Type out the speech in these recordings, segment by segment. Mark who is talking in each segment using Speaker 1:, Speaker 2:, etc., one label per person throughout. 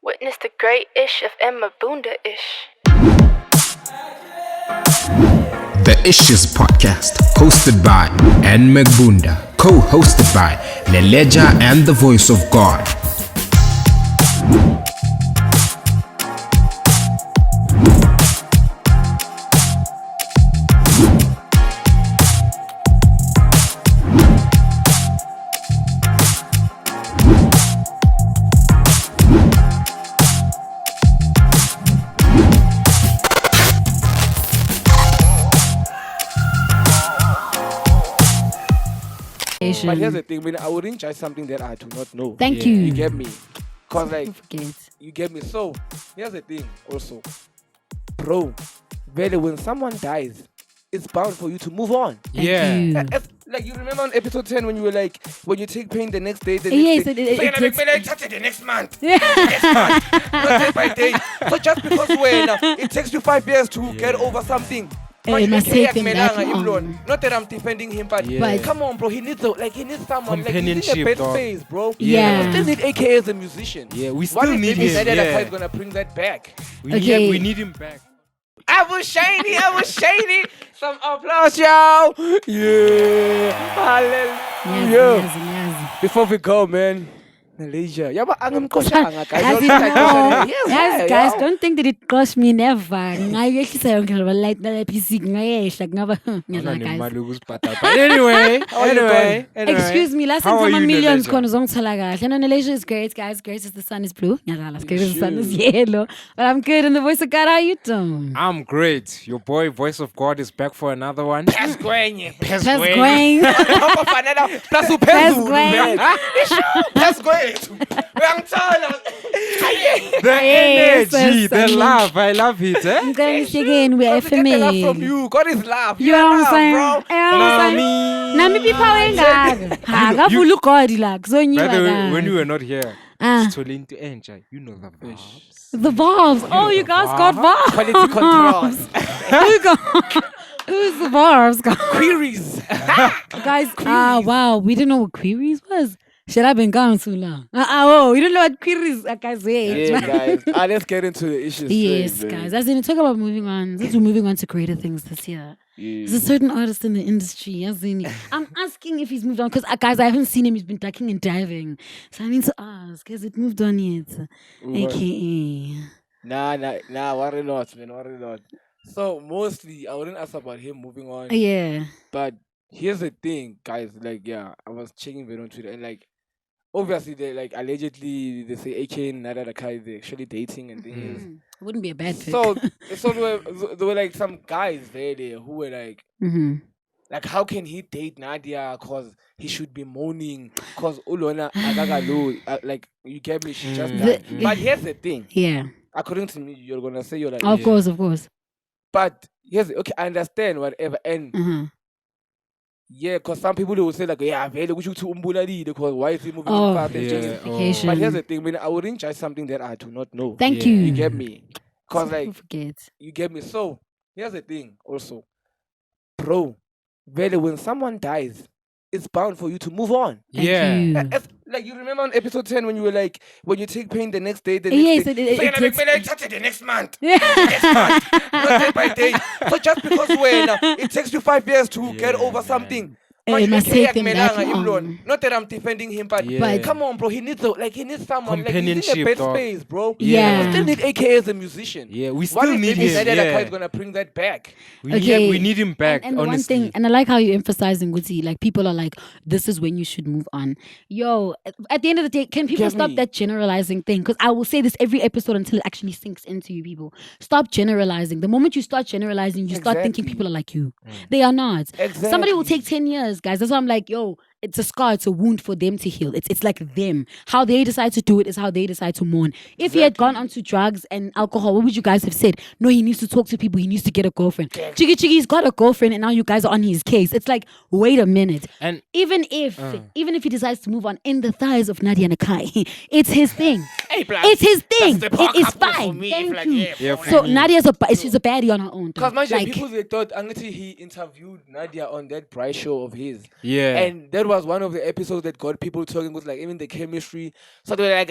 Speaker 1: Witness the great ish of Emma Bunda ish.
Speaker 2: The Ishes Podcast, hosted by Anne Bunda, co-hosted by Leleja and the Voice of God.
Speaker 3: But here's the thing, I wouldn't judge something that I do not know.
Speaker 4: Thank you.
Speaker 3: You get me? Cause like,
Speaker 4: Forget.
Speaker 3: you get me? So, here's the thing also. Bro, really, when someone dies, it's bound for you to move on.
Speaker 4: Thank you.
Speaker 3: Like, you remember on episode 10 when you were like, when you take pain the next day, the
Speaker 4: Yes,
Speaker 3: next day.
Speaker 4: it
Speaker 3: So you're
Speaker 4: gets-
Speaker 3: like, touch it the next month. Next month. Not day by day. So just because it takes you 5 years to get over something.
Speaker 4: It must take them that long.
Speaker 3: Not that I'm defending him, but come on, bro. He needs someone. Like, he's in
Speaker 5: Companionship,
Speaker 3: a bad
Speaker 5: dog.
Speaker 3: phase, bro.
Speaker 4: Yeah.
Speaker 3: We still need AK as a musician.
Speaker 5: Yeah, we
Speaker 3: What
Speaker 5: still
Speaker 3: if
Speaker 5: need
Speaker 3: maybe
Speaker 5: him.
Speaker 3: Nadia
Speaker 5: Yeah.
Speaker 3: is gonna bring that back?
Speaker 4: Okay.
Speaker 5: We need him back.
Speaker 3: I was shiny. Some applause, y'all. Yeah. Hallelujah.
Speaker 4: Yes.
Speaker 3: Before we go, man. Malaysia. Yeah, but I'm
Speaker 4: As in, no. Yes, guys, don't think that it cost me never. Ngayehlisa yonke lo light na PC ngayehla ngaba guys.
Speaker 5: But anyway.
Speaker 4: Excuse me, last
Speaker 5: How
Speaker 4: time
Speaker 5: are
Speaker 4: some
Speaker 5: you,
Speaker 4: millions
Speaker 5: Neleja?
Speaker 4: kono zongithola kahle. No, Malaysia is great, guys. Great as the sun is blue. Ngiyadlala, great as the sun is yellow. But I'm good in the voice of God. How you doing?
Speaker 5: I'm great. Your boy, Voice of God, is back for another one.
Speaker 4: That's
Speaker 3: Pasgwenye.
Speaker 4: going.
Speaker 3: Plus Pasgwenye.
Speaker 5: The
Speaker 4: Yes,
Speaker 5: energy,
Speaker 4: yes,
Speaker 5: the
Speaker 4: I
Speaker 5: love. I love it, eh?
Speaker 4: I'm going to again. We are
Speaker 3: Get the love from
Speaker 4: FMA.
Speaker 3: you. God is love.
Speaker 4: You know what I'm saying?
Speaker 3: bro.
Speaker 4: Nami pipawe ngaka. Ha ngavula ugodi la
Speaker 5: By the way,
Speaker 4: kuzonyiwa
Speaker 5: when you
Speaker 4: guys.
Speaker 5: were not here,
Speaker 4: Ah.
Speaker 5: Stolen to enjoy. You know the vibes.
Speaker 4: The vibes. Oh, you guys got vibes.
Speaker 3: Quality control.
Speaker 4: Who's the vibes?
Speaker 3: Queries.
Speaker 4: Guys, wow, we didn't know what queries was. Should I been gone too long? We don't know what queries are, guys. Wait.
Speaker 3: Yeah, guys. Let's get into the issues.
Speaker 4: Yes,
Speaker 3: straight, man.
Speaker 4: guys. As in, talk about moving on. Since we're moving on to greater things this year. There's a certain artist in the industry. As in, I'm asking if he's moved on because, guys, I haven't seen him. He's been ducking and diving. So I need to ask, has it moved on yet? AKA.
Speaker 3: Nah, worry not, man. Worry not. So, mostly, I wouldn't ask about him moving on.
Speaker 4: Yeah.
Speaker 3: But here's the thing, guys. Like, yeah, I was checking video on Twitter and, like, obviously, they like allegedly they say AK and Nada Kai they're actually dating and things.
Speaker 4: Wouldn't be a bad pick.
Speaker 3: So there were like some guys there who were like, like how can he date Nadia? Cause he should be mourning. Cause Ulona Agagalo, like you get me, she just died. But here's the thing.
Speaker 4: Yeah.
Speaker 3: According to me, you're gonna say you're like,
Speaker 4: Of course.
Speaker 3: But okay, I understand whatever and. Yeah, because some people will say like, yeah, vele kusho ukuthi umbulalile because why is he moving on fast and changing?
Speaker 4: Justification.
Speaker 3: But here's the thing, I wouldn't judge something that I do not know.
Speaker 4: Thank
Speaker 5: Yeah.
Speaker 4: you.
Speaker 3: You get me? Because like,
Speaker 4: Forget.
Speaker 3: you get me? So, here's the thing also. Bro, really, when someone dies, it's bound for you to move on.
Speaker 4: Thank
Speaker 5: Yeah.
Speaker 4: you.
Speaker 3: Like, you remember on episode 10 when you were like, when you take pain the next day, the
Speaker 4: Yes,
Speaker 3: next day.
Speaker 4: it
Speaker 3: So you're
Speaker 4: gets-
Speaker 3: like, touch it the next month. Next month. Not day by day. So just because it takes you 5 years to get over something.
Speaker 4: It must take them that long.
Speaker 3: Not that I'm defending him, but come on, bro. He needs someone. Like, he's in a
Speaker 5: Companionship,
Speaker 3: bad
Speaker 5: dog.
Speaker 3: space, bro.
Speaker 4: Yeah.
Speaker 3: We still need AK as a musician.
Speaker 5: Yeah, we
Speaker 3: What
Speaker 5: still
Speaker 3: if
Speaker 5: need
Speaker 3: maybe
Speaker 5: him.
Speaker 3: Nadia
Speaker 5: Yeah.
Speaker 3: is gonna bring that back?
Speaker 4: Okay.
Speaker 5: We need him back,
Speaker 4: And
Speaker 5: honestly.
Speaker 4: one thing, and I like how you emphasizing Guti, like people are like, this is when you should move on. Yo, at the end of the day, can people
Speaker 3: Get
Speaker 4: stop
Speaker 3: me.
Speaker 4: that generalizing thing? Because I will say this every episode until it actually sinks into you people. Stop generalizing. The moment you start generalizing, you start thinking
Speaker 3: Exactly.
Speaker 4: people are like you. They are not. Somebody will
Speaker 3: Exactly.
Speaker 4: take 10 years, guys. That's why I'm like, yo, it's a scar, it's a wound for them to heal. It's like them. How they decide to do it is how they decide to mourn. If he had gone onto drugs and alcohol, what would you guys have said? No, he needs to talk to people, he needs to get a girlfriend. Chiggy Chiggy's got a girlfriend and now you guys are on his case. It's like, wait a minute.
Speaker 5: And
Speaker 4: Even if he decides to move on in the thighs of Nadia Nakai, it's his thing. It's his thing. It is fine. Thank you.
Speaker 5: Yeah, for
Speaker 4: So
Speaker 5: me.
Speaker 4: Nadia's she's a baddie on her own.
Speaker 3: Because
Speaker 4: Like,
Speaker 3: people they thought until he interviewed Nadia on that Bryce show of his.
Speaker 5: Yeah.
Speaker 3: And that was one of the episodes that got people talking with like even the chemistry. So they were like,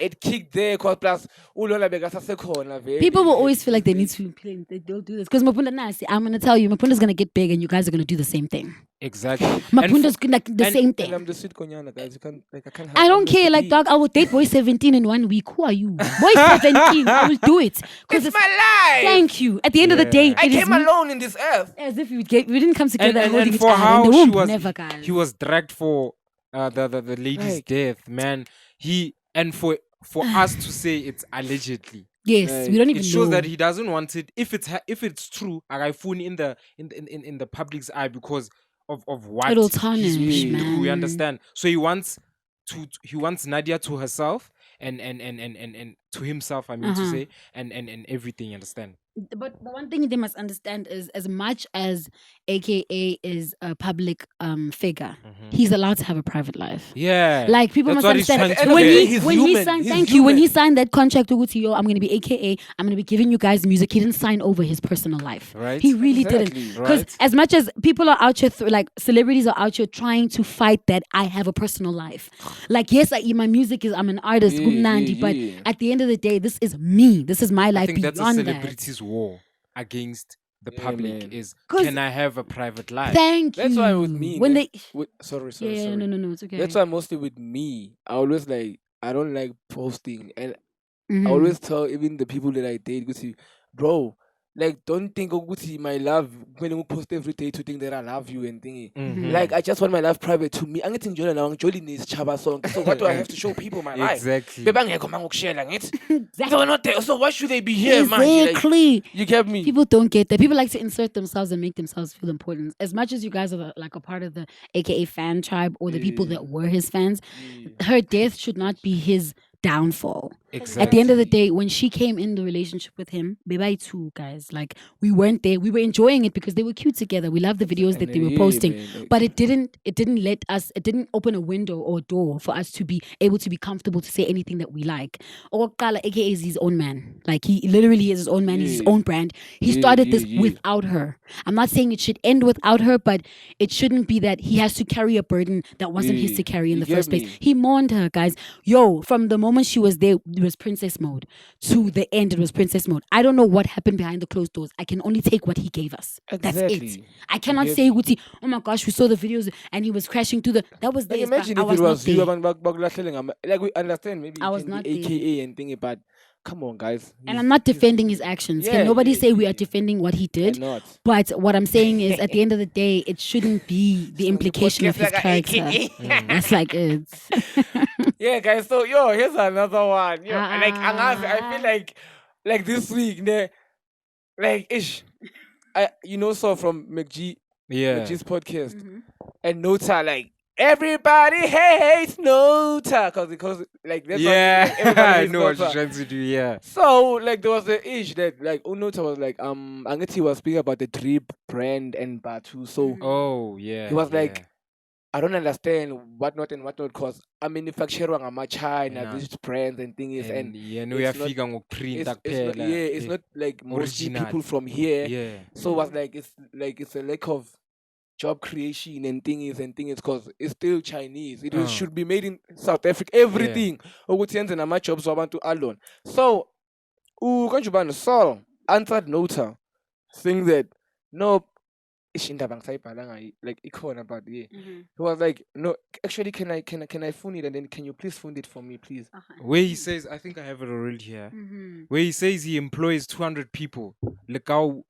Speaker 3: it kicked there. Cause plus,
Speaker 4: People will always feel like they need to play. They'll do this because Mapunda Nasi. I'm gonna tell you, Mapunda's gonna get big, and you guys are gonna do the same thing.
Speaker 5: Exactly.
Speaker 4: Mapunda's like the same thing.
Speaker 3: And I'm the sweet konyana, guys. You can't like I can't.
Speaker 4: I don't care. Like, dog, I will date boy 17 in 1 week. Who are you? Boy 17. I will do it.
Speaker 3: It's my life.
Speaker 4: Thank you. At the end of the day,
Speaker 3: I
Speaker 4: it is
Speaker 3: came alone in this earth.
Speaker 4: as if we didn't come together and holding
Speaker 5: and
Speaker 4: each
Speaker 5: for
Speaker 4: other
Speaker 5: how
Speaker 4: in the
Speaker 5: she
Speaker 4: womb.
Speaker 5: was,
Speaker 4: Never, guys.
Speaker 5: he was dragged for the lady's
Speaker 3: Like-
Speaker 5: death, man. For us to say it's allegedly.
Speaker 4: Yes, we don't even
Speaker 5: It shows
Speaker 4: know.
Speaker 5: that he doesn't want it. If it's true, I phone in the public's eye because of what
Speaker 4: It'll
Speaker 5: he's
Speaker 4: tarnish,
Speaker 5: been through.
Speaker 4: man.
Speaker 5: You understand? So he wants Nadia to herself and to himself. I mean to say and everything. You understand?
Speaker 4: But the one thing they must understand is, as much as AKA is a public figure, he's allowed to have a private life.
Speaker 5: Yeah.
Speaker 4: Like, people
Speaker 5: That's
Speaker 4: must
Speaker 5: what he's
Speaker 4: understand
Speaker 5: trying to
Speaker 4: when
Speaker 5: say.
Speaker 4: he
Speaker 3: He's
Speaker 4: when he
Speaker 3: human.
Speaker 4: signed.
Speaker 3: He's
Speaker 4: Thank you. When he
Speaker 3: human.
Speaker 4: signed that contract to Yo, I'm gonna be AKA. I'm gonna be giving you guys music. He didn't sign over his personal life.
Speaker 5: Right.
Speaker 4: He really
Speaker 3: Exactly.
Speaker 4: didn't. Because
Speaker 5: Right.
Speaker 4: as much as people are out here, like celebrities are out here trying to fight that I have a personal life. Like, yes, my music is. I'm an artist,
Speaker 3: Yeah,
Speaker 4: Gumnandi,
Speaker 3: yeah,
Speaker 4: but
Speaker 3: yeah.
Speaker 4: at the end of the day, this is me. This is my
Speaker 5: I
Speaker 4: life.
Speaker 5: think that's a
Speaker 4: Beyond that.
Speaker 5: celebrity's war against the
Speaker 3: Yeah,
Speaker 5: public
Speaker 3: man.
Speaker 5: is
Speaker 4: 'Cause-
Speaker 5: can I have a private life?
Speaker 4: Thank you.
Speaker 3: That's why with me,
Speaker 4: when
Speaker 3: man,
Speaker 4: they
Speaker 3: sorry,
Speaker 4: yeah, no, it's okay.
Speaker 3: That's why mostly with me, I always like I don't like posting, and
Speaker 4: Mhm.
Speaker 3: I always tell even the people that I date, Gucci, bro, like don't think of Gucci my love when you post every day to think that I love you and thingy.
Speaker 5: Mhm.
Speaker 3: Like I just want my life private to me. I'm getting enjoying now. Enjoying this chaba song. So what do I have to show people my life?
Speaker 5: Exactly.
Speaker 3: Beba ngekho mangikushare like it.
Speaker 4: Exactly.
Speaker 3: So not there. So why should they be here, man? Like,
Speaker 4: Exactly.
Speaker 3: you get me?
Speaker 4: People don't get that. People like to insert themselves and make themselves feel important. As much as you guys are like a part of the AKA fan tribe or the people that were his fans, her death should not be his downfall.
Speaker 5: Exactly.
Speaker 4: At the end of the day, when she came in the relationship with him, baby too, guys. Like, we weren't there. We were enjoying it because they were cute together. We loved the videos that they were
Speaker 3: yeah,
Speaker 4: posting.
Speaker 3: man, like-
Speaker 4: But it didn't open a window or a door for us to be able to be comfortable to say anything that we like. Or Kala, AKA, is his own man. Like, he literally is his own man. He's his
Speaker 3: Yeah.
Speaker 4: own brand. He
Speaker 3: Yeah,
Speaker 4: started
Speaker 3: yeah,
Speaker 4: this
Speaker 3: yeah.
Speaker 4: without her. I'm not saying it should end without her, but it shouldn't be that he has to carry a burden that wasn't his
Speaker 3: Yeah,
Speaker 4: to carry in
Speaker 3: you
Speaker 4: the first
Speaker 3: get
Speaker 4: place.
Speaker 3: me?
Speaker 4: He mourned her, guys. Yo, from the moment she was there, it was princess mode. To the end, it was princess mode. I don't know what happened behind the closed doors. I can only take what he gave us. That's it.
Speaker 3: Exactly.
Speaker 4: I cannot
Speaker 3: get
Speaker 4: say, Guti, oh my gosh, we saw the videos and he was crashing through the. That was
Speaker 3: Like
Speaker 4: there.
Speaker 3: imagine
Speaker 4: I
Speaker 3: if
Speaker 4: was
Speaker 3: it
Speaker 4: not
Speaker 3: was you,
Speaker 4: there.
Speaker 3: like we understand maybe
Speaker 4: I
Speaker 3: it
Speaker 4: was
Speaker 3: can
Speaker 4: not
Speaker 3: be
Speaker 4: there.
Speaker 3: AKA and thingy, but come on, guys.
Speaker 4: And I'm not defending his actions.
Speaker 3: Yeah,
Speaker 4: Can nobody
Speaker 3: yeah,
Speaker 4: say we
Speaker 3: yeah.
Speaker 4: are defending what he did?
Speaker 3: not.
Speaker 4: But what I'm saying is, at the end of the day, it shouldn't be the implication of his
Speaker 3: podcast like a
Speaker 4: character.
Speaker 3: AKA.
Speaker 4: That's like it.
Speaker 3: Yeah, guys. So here's another one. I feel
Speaker 4: Ah.
Speaker 3: like this week, like ish. So from McG's podcast and Nota, like everybody hates Nota because like that's
Speaker 5: Yeah,
Speaker 3: what, like, everybody
Speaker 5: I
Speaker 3: hates
Speaker 5: know what
Speaker 3: Nota.
Speaker 5: you're trying to do. Yeah.
Speaker 3: So like there was the ish that like Nota was like Angeti was speaking about the drip brand and Batu. So
Speaker 5: Oh yeah.
Speaker 3: he was
Speaker 5: yeah.
Speaker 3: like, I don't understand whatnot because I manufacture on China,
Speaker 5: Yeah.
Speaker 3: these brands and things and
Speaker 5: yeah, no,
Speaker 3: it's
Speaker 5: uyafika
Speaker 3: it's,
Speaker 5: ngokuprinta
Speaker 3: it's not,
Speaker 5: kuphela.
Speaker 3: it's not like mostly
Speaker 5: original.
Speaker 3: people from here.
Speaker 5: Yeah.
Speaker 3: So it was like it's a lack of job creation and things because it's still Chinese. It should be made in South Africa. Everything. Ukuthi nama jobs wabantu alone. So Kanjubana Sol answered Nota saying that no ishindaba ngisayibhalanga like ikhona but yeah. He was like, no, actually can I phone it and then can you please phone it for me, please?
Speaker 5: Where he says, I think I have it already here. Where he says he employs 200 people. Lekau,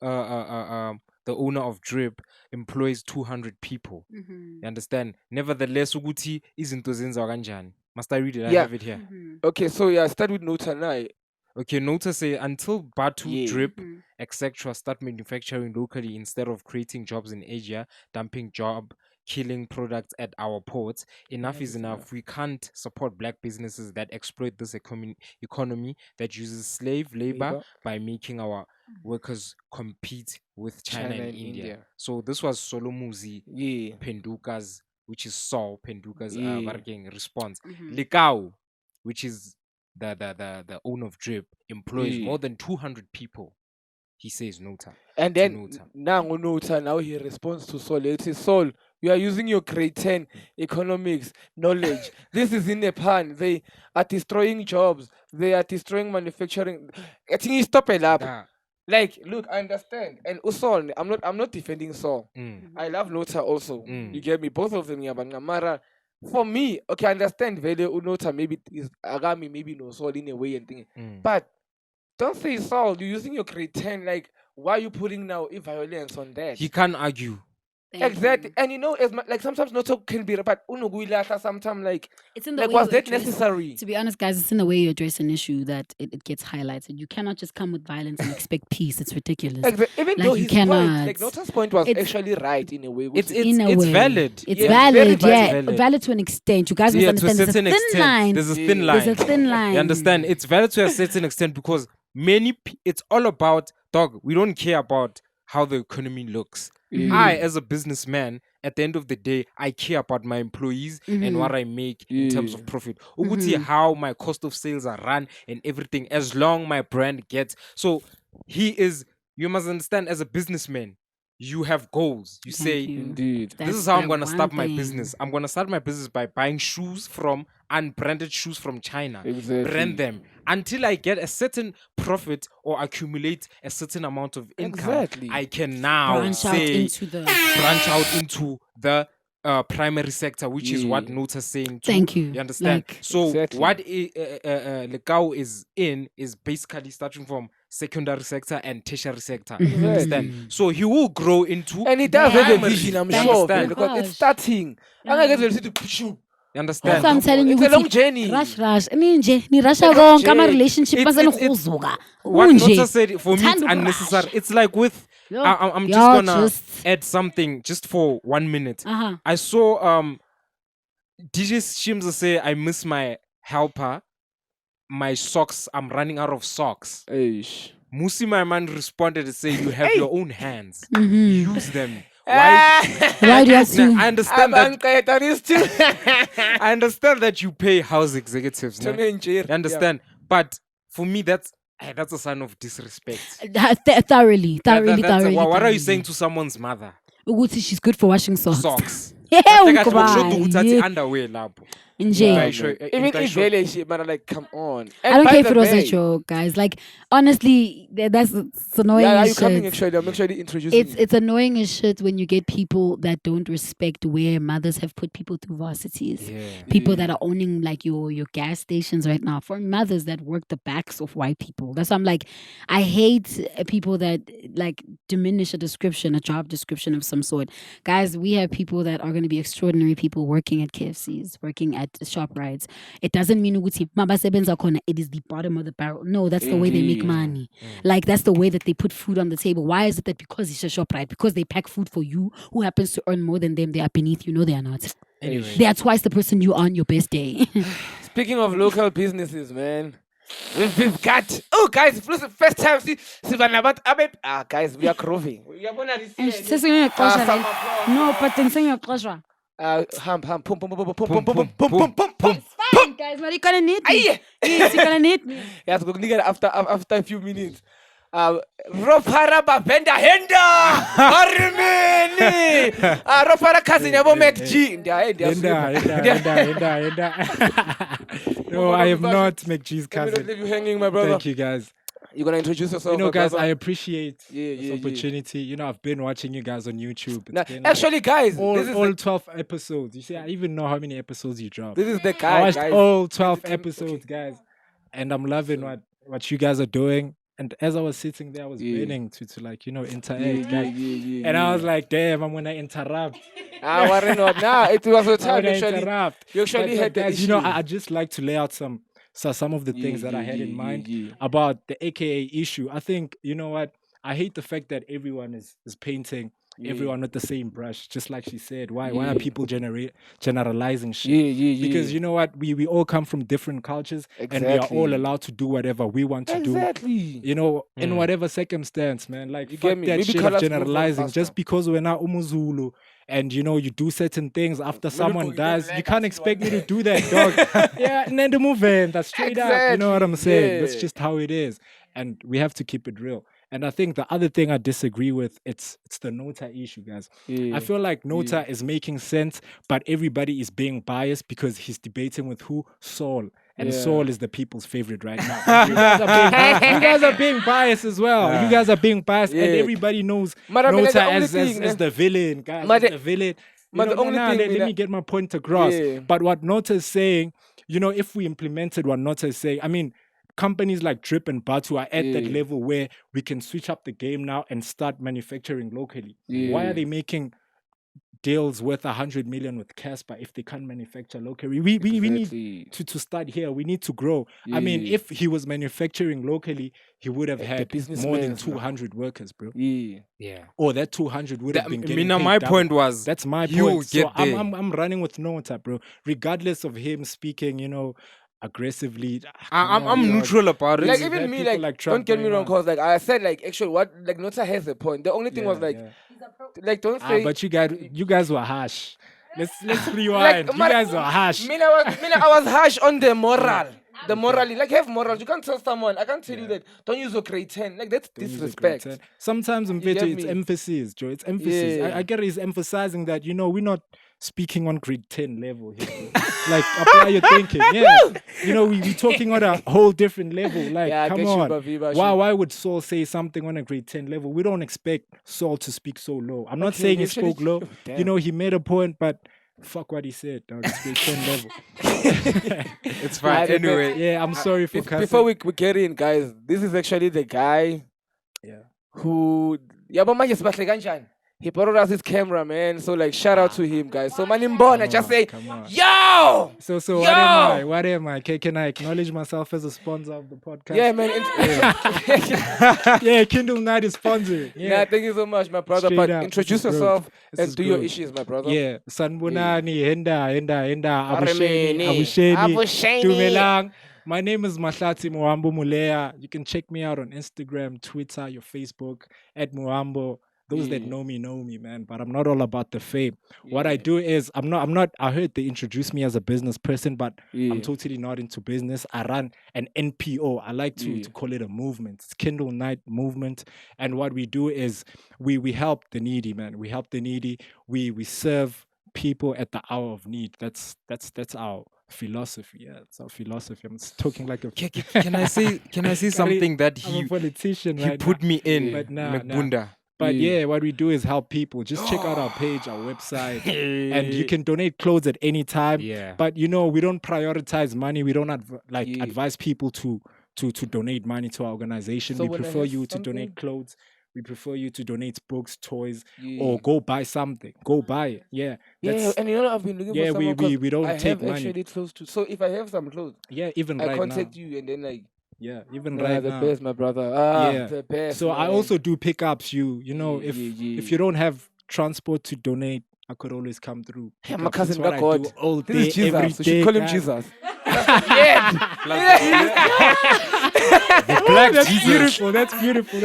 Speaker 5: the owner of Drip, employs 200 people. You understand? Nevertheless, ukuthi izinto zenziwa kanjani. Must I read it? I
Speaker 3: Yeah.
Speaker 5: have it here.
Speaker 3: Okay, so yeah, start with Nota now.
Speaker 5: Okay, Nota say until Batu,
Speaker 3: Yeah.
Speaker 5: Drip, etc. start manufacturing locally instead of creating jobs in Asia, dumping job, killing products at our ports. Enough is enough. We can't support black businesses that exploit this economy that uses slave labor by making our workers compete with China and India. So this was Solomuzi
Speaker 3: Yeah.
Speaker 5: Penduka's, which is Saul Penduka's
Speaker 3: Yeah.
Speaker 5: response. Likau, which is the owner of Drip, employs
Speaker 3: Yeah.
Speaker 5: more than 200 people. He says Nota.
Speaker 3: And
Speaker 5: to
Speaker 3: then
Speaker 5: Nota.
Speaker 3: now he responds to Sol. It says Sol, You are using your grade 10 economics knowledge. This is in a pan. They are destroying jobs. They are destroying manufacturing. I think you stop it up.
Speaker 5: Yeah.
Speaker 3: Like, look, I understand. And Usol, I'm not defending Saul. I love Nota also. You get me? Both of them, yeah, but Namara. For me, okay, I understand Vele Nota maybe is Agami, maybe no Saul in a way and thing. But don't say Saul, you're using your grade 10, like why are you putting now violence on that?
Speaker 5: He can't argue.
Speaker 4: Thank
Speaker 3: Exactly.
Speaker 4: you.
Speaker 3: And like sometimes Nota can be but sometimes like
Speaker 4: It's in the
Speaker 3: like
Speaker 4: way
Speaker 3: was
Speaker 4: you
Speaker 3: that
Speaker 4: address-
Speaker 3: necessary?
Speaker 4: To be honest, guys, it's in the way you address an issue that it gets highlighted. You cannot just come with violence and expect peace. It's ridiculous.
Speaker 3: Even
Speaker 4: Like,
Speaker 3: though
Speaker 4: you
Speaker 3: his point,
Speaker 4: cannot.
Speaker 3: like Nota's point was
Speaker 4: It's-
Speaker 3: actually right in a way. which
Speaker 5: It's
Speaker 3: is-
Speaker 4: in a
Speaker 5: it's
Speaker 4: way.
Speaker 5: valid.
Speaker 4: It's
Speaker 3: Yeah,
Speaker 4: valid,
Speaker 3: very
Speaker 4: yeah,
Speaker 5: valid.
Speaker 4: valid to an extent. You guys must
Speaker 5: Yeah, to a
Speaker 4: understand. There's a
Speaker 5: certain
Speaker 4: thin
Speaker 5: extent.
Speaker 4: line.
Speaker 5: There's a thin line.
Speaker 4: There's a thin line.
Speaker 5: You understand? It's valid to a certain extent because it's all about, dog, we don't care about how the economy looks. I, as a businessman, at the end of the day, I care about my employees and what I make in terms of profit. Uguti, how my cost of sales are run and everything, as long my brand gets. So you must understand, as a businessman, you have goals. You
Speaker 4: Thank
Speaker 5: say,
Speaker 4: you.
Speaker 3: Indeed.
Speaker 5: this
Speaker 4: That's
Speaker 5: is how I'm
Speaker 4: the
Speaker 5: going to
Speaker 4: one
Speaker 5: start my
Speaker 4: thing.
Speaker 5: business. I'm going to start my business by buying shoes from unbranded shoes from China.
Speaker 3: Exactly.
Speaker 5: Brand them until I get a certain profit or accumulate a certain amount of income.
Speaker 3: Exactly.
Speaker 5: I can now
Speaker 4: Branch out into the.
Speaker 5: branch out into the primary sector, which is what
Speaker 3: Yeah.
Speaker 5: Nota's saying too.
Speaker 4: Thank you.
Speaker 5: You understand?
Speaker 4: Like-
Speaker 5: So
Speaker 3: Exactly.
Speaker 5: what Lekau is in is basically starting from secondary sector and tertiary sector. You understand? So he will grow into
Speaker 3: And he does have a
Speaker 4: Thank
Speaker 3: vision, I'm
Speaker 5: you
Speaker 3: sure,
Speaker 5: understand?
Speaker 3: because it's
Speaker 4: Gosh.
Speaker 3: starting. I'm not going to push you.
Speaker 5: You
Speaker 4: That's
Speaker 5: understand?
Speaker 4: what I'm telling you.
Speaker 3: It's a
Speaker 4: ukuthi
Speaker 3: long journey.
Speaker 4: Rush. Ninje. Ni rush
Speaker 3: long
Speaker 4: konke ama
Speaker 3: journey.
Speaker 4: relationship
Speaker 5: It's-
Speaker 4: basele
Speaker 5: it's-
Speaker 4: kuzuka.
Speaker 5: What
Speaker 4: Unje.
Speaker 5: Nota said, for me, it's
Speaker 4: Uthanda ukurush.
Speaker 5: unnecessary. It's like with.
Speaker 4: Yo,
Speaker 5: I'm just
Speaker 4: y'all
Speaker 5: gonna
Speaker 4: just-
Speaker 5: add something just for 1 minute.
Speaker 4: Uh-huh.
Speaker 5: I saw DJ Shimza say, I miss my helper. My socks, I'm running out of socks.
Speaker 3: Eish.
Speaker 5: Musi, my man, responded to say, you have your own hands.
Speaker 4: Mm-hmm.
Speaker 5: Use them. Why?
Speaker 4: Why do you have
Speaker 5: Now,
Speaker 4: to?
Speaker 5: I understand
Speaker 3: I'm
Speaker 5: that.
Speaker 3: unquieted.
Speaker 5: I understand that you pay house executives.
Speaker 3: To
Speaker 5: né?
Speaker 3: me, Njeri.
Speaker 5: You understand? But for me, that's a sign of disrespect.
Speaker 4: Thoroughly.
Speaker 5: What are you saying to someone's mother?
Speaker 4: Ukuthi she's good for washing socks.
Speaker 5: Socks.
Speaker 4: Yeah,
Speaker 5: Kahle kahle ngokusho
Speaker 4: ngibali.
Speaker 5: ukuthi athi
Speaker 4: Yeah.
Speaker 5: underwear lapho.
Speaker 4: Nje.
Speaker 3: Yeah,
Speaker 5: Like,
Speaker 3: man.
Speaker 5: sure,
Speaker 3: Even
Speaker 5: like,
Speaker 3: if
Speaker 5: sure.
Speaker 3: Vele shit, man, I'm like, come on.
Speaker 4: I don't
Speaker 3: by
Speaker 4: care if
Speaker 3: the
Speaker 4: it was a
Speaker 3: way-
Speaker 4: joke, guys. Like, honestly, that's it's annoying.
Speaker 3: Yeah, are
Speaker 4: as
Speaker 3: you coming
Speaker 4: shit.
Speaker 3: actually? I'm actually introducing you.
Speaker 4: It's annoying as shit when you get people that don't respect where mothers have put people through varsities.
Speaker 5: Yeah.
Speaker 4: People that are owning like your gas stations right now, for mothers that work the backs of white people. That's why I'm like, I hate people that like diminish a description, a job description of some sort. Guys, we have people that are going to be extraordinary people working at KFCs, working at ShopRites. It doesn't mean ukuthi mabasebenza khona, it is the bottom of the barrel. No, that's the way they make
Speaker 3: Indeed.
Speaker 4: money. Like that's the way that they put food on the table. Why is it that because it's a ShopRite, because they pack food for you, who happens to earn more than them, they are beneath you? No, they are not.
Speaker 5: Anyway.
Speaker 4: They are twice the person you are on your best day.
Speaker 3: Speaking of local businesses, man. We've got guys, first time see guys, we are grooving. Uyabona this year, some applause.
Speaker 4: No, but then
Speaker 3: Ham, pum, pum, pum, pum, pum, pum, pum, pum, pum, pum, pum.
Speaker 4: fine, guys, but you're gonna need me.
Speaker 3: Aye.
Speaker 4: Yes, you're gonna need me.
Speaker 3: Yes, go nigga after a few minutes. Ropara babenda henda harimini ropara cousin yabo Mac G
Speaker 5: No, I am not McG's
Speaker 3: Let me not
Speaker 5: cousin.
Speaker 3: leave you hanging, my brother.
Speaker 5: Thank you, guys.
Speaker 3: You're gonna introduce yourself,
Speaker 5: You know,
Speaker 3: my
Speaker 5: guys,
Speaker 3: brother?
Speaker 5: I appreciate
Speaker 3: Yeah,
Speaker 5: this
Speaker 3: yeah.
Speaker 5: opportunity. You know, I've been watching you guys on YouTube. It's
Speaker 3: Nah,
Speaker 5: been, like,
Speaker 3: actually, guys,
Speaker 5: all
Speaker 3: this is
Speaker 5: 12 episodes. You see, I even know how many episodes you dropped.
Speaker 3: the
Speaker 5: I
Speaker 3: guy,
Speaker 5: watched
Speaker 3: guys.
Speaker 5: all 12
Speaker 3: Okay.
Speaker 5: episodes, guys, and I'm loving what you guys are doing. And as I was sitting there, I was
Speaker 3: Yeah.
Speaker 5: waiting to like interact,
Speaker 3: Yeah,
Speaker 5: guys.
Speaker 3: yeah,
Speaker 5: And I was like, damn, I'm gonna interrupt.
Speaker 3: I worry not. Nah, it was a
Speaker 5: I'm
Speaker 3: time
Speaker 5: gonna
Speaker 3: actually.
Speaker 5: interrupt.
Speaker 3: You actually
Speaker 5: But,
Speaker 3: had the
Speaker 5: guys, you know,
Speaker 3: issue.
Speaker 5: I just like to lay out some of the things that I had in mind
Speaker 3: yeah.
Speaker 5: about the AKA issue. I think, you know what? I hate the fact that everyone is painting everyone with the same brush, just like she said. Why are people generalizing shit?
Speaker 3: Yeah.
Speaker 5: Because you know what? We all come from different cultures and we are all
Speaker 3: Exactly.
Speaker 5: allowed to do whatever we want to do.
Speaker 3: Exactly.
Speaker 5: You know, in whatever circumstance, man. Like,
Speaker 3: You
Speaker 5: fuck
Speaker 3: get me?
Speaker 5: that
Speaker 3: Maybe
Speaker 5: shit of
Speaker 3: colours move on
Speaker 5: generalizing.
Speaker 3: faster.
Speaker 5: Just because we're not Umuzulu and, you know, you do certain things after someone
Speaker 3: forget
Speaker 5: dies,
Speaker 3: that
Speaker 5: you
Speaker 3: I
Speaker 5: can't
Speaker 3: got
Speaker 5: expect
Speaker 3: you
Speaker 5: me to do that, dog. Yeah, and then the movement, that's straight up. You know what I'm
Speaker 3: Exactly,
Speaker 5: saying?
Speaker 3: yeah.
Speaker 5: That's just how it is. And we have to keep it real.
Speaker 6: And I think the other thing I disagree with, it's the Nota issue, guys. I feel like Nota is making sense, but everybody is being biased because he's debating with who? Sol. And Sol is the people's favorite right now. You guys are being biased as well. You guys are being biased, and everybody knows Nota as the villain, guys. As the villain. Let me get my point across. But what Nota is saying, if we implemented what Nota is saying, I mean, companies like Drip and Batu are at that level where we can switch up the game now and start manufacturing locally. Why are they making deals worth 100 million with Casper if they can't manufacture locally? We need to start here. We need to grow. I mean, if he was manufacturing locally, he would have had more than 200 workers, bro. Or that 200 would have been getting paid
Speaker 5: my
Speaker 6: double.
Speaker 5: point was
Speaker 6: That's my point. So I'm running with Nota, bro. Regardless of him speaking, aggressively.
Speaker 5: I'm neutral about it.
Speaker 3: Like even me, don't get me wrong, cause I said actually what Nota has a point. The only thing was don't say.
Speaker 6: But you guys were harsh. Let's rewind. You guys were harsh.
Speaker 3: I was harsh on the moral. The morally, have morals. You can't tell someone. I can't tell you that. Don't use your grade 10. That's disrespect.
Speaker 6: Sometimes it's emphasis, Joe. It's emphasis. I get it. He's emphasizing that we're not speaking on grade 10 level here. Like apply your thinking. We're talking on a whole different level. Like, come on. Why would Saul say something on a grade 10 level? We don't expect Saul to speak so low. I'm not saying he spoke low. He made a point, but fuck what he said, dog. It's grade 10 level.
Speaker 5: It's fine. Anyway,
Speaker 6: I'm sorry for cussing.
Speaker 3: Before we get in, guys, this is actually the guy who he borrowed us his camera, man. So shout out to him, guys. So Manimbona, just say, yo!
Speaker 6: So what am I? Can I acknowledge myself as a sponsor of the podcast?
Speaker 3: Yeah, man.
Speaker 6: Kindle Night is sponsoring.
Speaker 3: Yeah, thank you so much, my brother. But introduce yourself and do your issues, my brother.
Speaker 6: Yeah, Sanbunani, Henda, Abusheni, Dumelang. My name is Mahlati Muambo Mulea. You can check me out on Instagram, Twitter, your Facebook, at Muambo. Those that know me, man. But I'm not all about the fame. What I do is I'm not. I heard they introduced me as a business person, but I'm totally not into business. I run an NPO. I like to call it a movement. It's Kindle Night Movement. And what we do is we help the needy, man. We help the needy. We serve people at the hour of need. That's our philosophy. It's our philosophy. I'm talking like a.
Speaker 5: Can I say something that
Speaker 6: I'm a politician?
Speaker 5: He put me in,
Speaker 6: but
Speaker 5: Mekbunda.
Speaker 6: But what we do is help people. Just check out our page, our website, and you can donate clothes at any time. But we don't prioritize money. We don't advise people to donate money to our organization. So we prefer you to donate clothes. We prefer you to donate books, toys, or go buy something. Go buy it. And
Speaker 3: I've been looking for someone.
Speaker 6: We don't take money.
Speaker 3: Actually close to. So if I have some clothes,
Speaker 6: even
Speaker 3: I
Speaker 6: right
Speaker 3: contact
Speaker 6: now.
Speaker 3: you and then
Speaker 6: even right
Speaker 3: the
Speaker 6: now.
Speaker 3: best, my brother. The best.
Speaker 6: So
Speaker 3: man.
Speaker 6: I also do pickups. If you don't have transport to donate, I could always come through.
Speaker 3: Hey, my cousin,
Speaker 6: God. All day,
Speaker 3: this is Jesus.
Speaker 6: every
Speaker 3: So
Speaker 6: day.
Speaker 3: should call him Jesus.
Speaker 6: That's beautiful.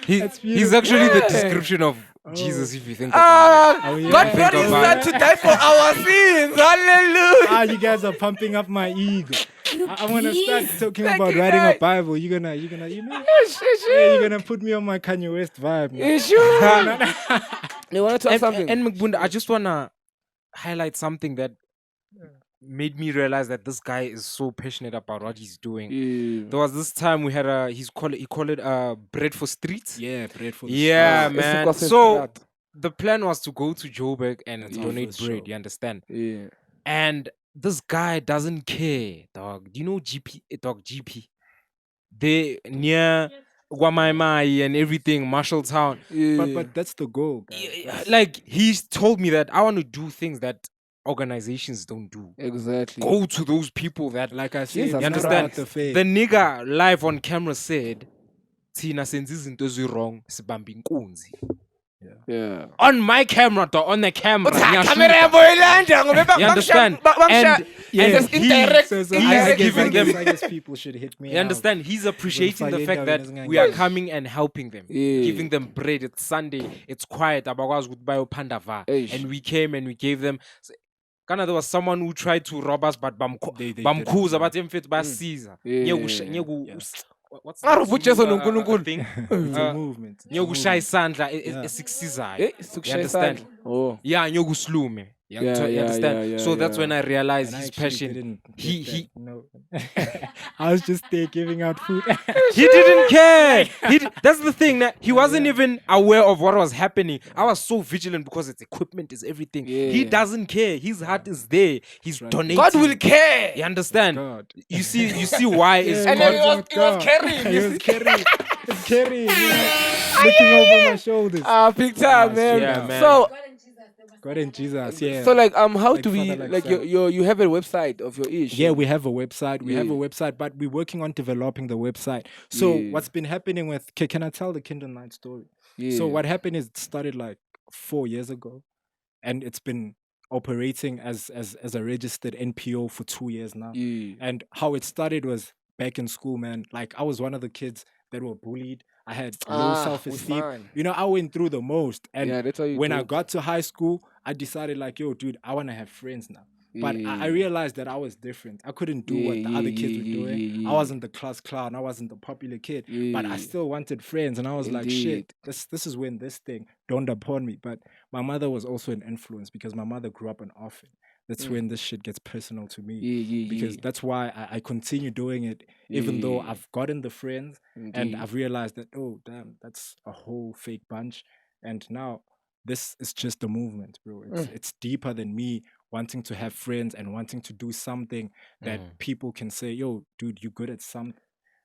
Speaker 5: He's actually the description of Jesus, if you think about it.
Speaker 3: God brought his son to die for our sins. Hallelujah.
Speaker 6: You guys are pumping up my ego. I want to start talking about writing a Bible. You're gonna put me on my Kanye West vibe.
Speaker 3: You want to talk something?
Speaker 5: And Mekbunda, I just wanna highlight something that made me realize that this guy is so passionate about what he's doing. There was this time we had he called it bread for streets.
Speaker 6: Bread for
Speaker 5: streets. Man. So the plan was to go to Joburg and donate bread. You understand? And this guy doesn't care, dog. Do you know GP? They near Guamaimai and everything, Marshalltown.
Speaker 6: But that's the goal.
Speaker 5: He's told me that I want to do things that organizations don't do.
Speaker 3: Exactly.
Speaker 5: Go to those people that,
Speaker 6: like I said,
Speaker 5: you understand? The nigga live on camera said, Tina senze izinto wrong, sibambe inkunzi. On my camera, on the camera. You understand? And
Speaker 6: I guess people should hit me.
Speaker 5: You understand? He's appreciating the fact that we are coming and helping them, giving them bread. It's Sunday, it's quiet. And we came and we gave them. There was someone who tried to rob us, but bamkuza, but him fit by Caesar. what's
Speaker 3: Ah,
Speaker 5: that
Speaker 3: butchers on
Speaker 5: Zulu,
Speaker 3: uNkulunkulu.
Speaker 5: thing?
Speaker 6: It's a movement. It's a
Speaker 5: Nyokushaya
Speaker 6: movement.
Speaker 5: isandla
Speaker 6: Yeah.
Speaker 5: esikusizayo.
Speaker 3: Eh,
Speaker 5: You
Speaker 3: sukushaya
Speaker 5: understand?
Speaker 3: isandla. Oh.
Speaker 5: Yeah, nyokuslume. You
Speaker 3: Yeah,
Speaker 5: understand? So that's when I realized
Speaker 6: And I
Speaker 5: his
Speaker 6: actually
Speaker 5: passion.
Speaker 6: didn't
Speaker 5: He
Speaker 6: get
Speaker 5: he
Speaker 6: that. No. I was just there giving out food.
Speaker 5: he didn't care. That's the thing. That he wasn't even aware of what was happening. I was so vigilant because it's equipment, is everything. He
Speaker 3: Yeah.
Speaker 5: doesn't care. His heart is there. He's
Speaker 6: right.
Speaker 5: donating.
Speaker 3: God will care.
Speaker 5: You understand?
Speaker 6: God.
Speaker 5: You see why is
Speaker 3: And
Speaker 5: God.
Speaker 3: then he was carrying.
Speaker 6: He was carrying. It's carrying. You know, looking over my shoulders.
Speaker 3: Big time, man.
Speaker 5: Yeah, man.
Speaker 3: So,
Speaker 6: God and Jesus. Yeah.
Speaker 3: so like, how
Speaker 6: Like
Speaker 3: do we
Speaker 6: father, like
Speaker 3: like
Speaker 6: son.
Speaker 3: you have a website of your ish?
Speaker 6: Yeah, we have a website. We have a
Speaker 3: Yeah.
Speaker 6: website, but we're working on developing the website. So
Speaker 3: Yeah.
Speaker 6: what's been happening with? Can I tell the Kindle Night story?
Speaker 3: Yeah.
Speaker 6: So what happened is it started like 4 years ago, and it's been operating as a registered NPO for 2 years now.
Speaker 3: Yeah.
Speaker 6: And how it started was back in school, man. Like I was one of the kids that were bullied. I had low
Speaker 3: we
Speaker 6: self-esteem.
Speaker 3: fine.
Speaker 6: You know, I went through the most. And
Speaker 3: Yeah, that's how you
Speaker 6: when I
Speaker 3: do.
Speaker 6: got to high school, I decided like, yo, dude, I want to have friends now. But I
Speaker 3: Yeah.
Speaker 6: realized that I was different. I couldn't do what the other kids were doing.
Speaker 3: Yeah.
Speaker 6: I wasn't the class clown. I wasn't the popular kid. But I
Speaker 3: Yeah.
Speaker 6: still wanted friends. And I was like, shit, this is when this thing dawned upon me. But my mother was also an influence because my mother grew up an orphan. That's when this shit gets personal to me.
Speaker 3: Yeah.
Speaker 6: Because that's why I continue doing it, even though
Speaker 3: Yeah.
Speaker 6: I've gotten the friends and
Speaker 3: Indeed.
Speaker 6: I've realized that, oh, damn, that's a whole fake bunch. And now this is just a movement, bro. It's deeper than me wanting to have friends and wanting to do something that people can say, yo, dude, you're good at something.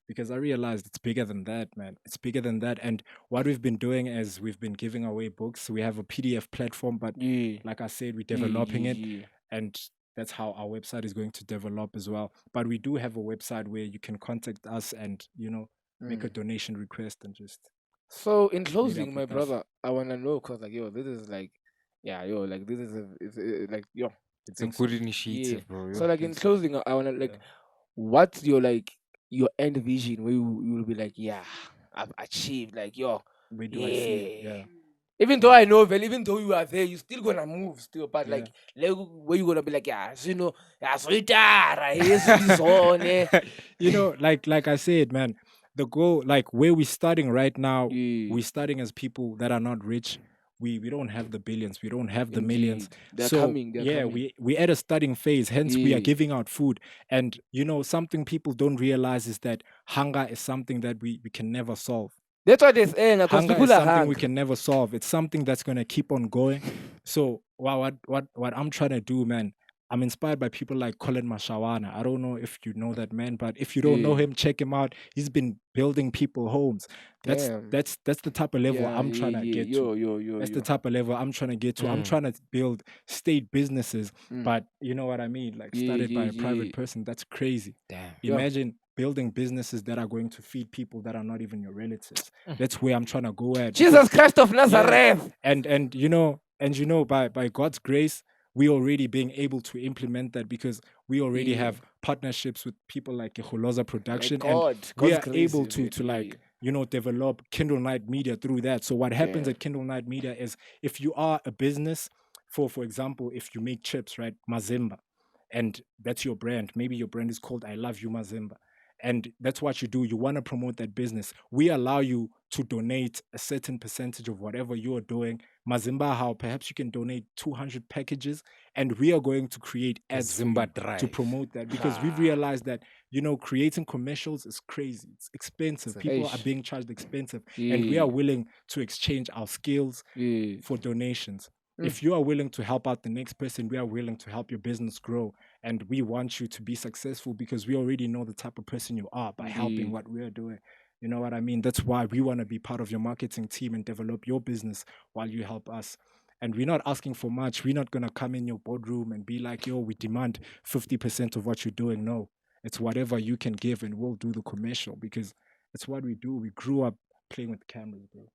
Speaker 6: Because I realized it's bigger than that, man. It's bigger than that. And what we've been doing is we've been giving away books. We have a PDF platform, but like I said, we're developing it. And that's how our website is going to develop as well. But we do have a website where you can contact us and, you know, make a donation request and just.
Speaker 3: So in
Speaker 6: up
Speaker 3: closing, my
Speaker 6: with us.
Speaker 3: brother, I wanna know because like this is like, like this is like
Speaker 5: It's a good initiative, bro.
Speaker 3: So like in closing, I wanna like, what's your your end vision where you will be like, I've achieved like
Speaker 6: Where do I see it? Yeah.
Speaker 3: Even though I know, well, even though you are there, you still gonna move still, but like where you gonna be like, you know,
Speaker 6: You know, like I said, man, the goal, like where we're starting right now,
Speaker 3: Yeah.
Speaker 6: we're starting as people that are not rich. We don't have the billions, we don't have the millions.
Speaker 3: They're
Speaker 6: So
Speaker 3: coming.
Speaker 6: we at a starting phase, hence we are
Speaker 3: Yeah.
Speaker 6: giving out food. And you know, something people don't realize is that hunger is something that we can never solve.
Speaker 3: That's what they're saying, because
Speaker 6: Hunger
Speaker 3: people
Speaker 6: is
Speaker 3: are
Speaker 6: something we
Speaker 3: hungry.
Speaker 6: can never solve. It's something that's gonna keep on going. So what I'm trying to do, man, I'm inspired by people like Colin Mashawana. I don't know if you know that man, but if you don't know him, check him out. He's been building people homes. That's
Speaker 3: Damn.
Speaker 6: that's the type of level I'm trying to get to. That's the type of level I'm trying to get to. I'm trying to build state businesses, but you know what I mean? Like started by a private person. That's crazy.
Speaker 5: Damn.
Speaker 6: Imagine building businesses that are going to feed people that are not even your relatives. That's where I'm trying to go at.
Speaker 3: Jesus Christ of Nazareth.
Speaker 6: And you know, by God's grace, we already being able to implement that because we already have partnerships with people like Holoza Production,
Speaker 3: God,
Speaker 6: and we
Speaker 3: God's
Speaker 6: are
Speaker 3: grace
Speaker 6: able
Speaker 3: is
Speaker 6: to
Speaker 3: it,
Speaker 6: like develop Kindle Night Media through that. So what happens at Kindle Night Media is if you are a business, for example, if you make chips, right, Mazimba, and that's your brand. Maybe your brand is called I Love You Mazimba. And that's what you do. You want to promote that business. We allow you to donate a certain percentage of whatever you are doing. Mazimba, how perhaps you can donate 200 packages, and we are going to create ads for you
Speaker 5: Zimba
Speaker 6: to
Speaker 5: Drive.
Speaker 6: promote that because we've realized that creating commercials is crazy. It's expensive. People are being charged expensive, and we are willing to exchange our skills for donations. If you are willing to help out the next person, we are willing to help your business grow. And we want you to be successful because we already know the type of person you are by helping what we are doing. You know what I mean? That's why we want to be part of your marketing team and develop your business while you help us. And we're not asking for much. We're not going to come in your boardroom and be like, yo, we demand 50% of what you're doing. No, it's whatever you can give and we'll do the commercial because it's what we do. We grew up playing with cameras, bro.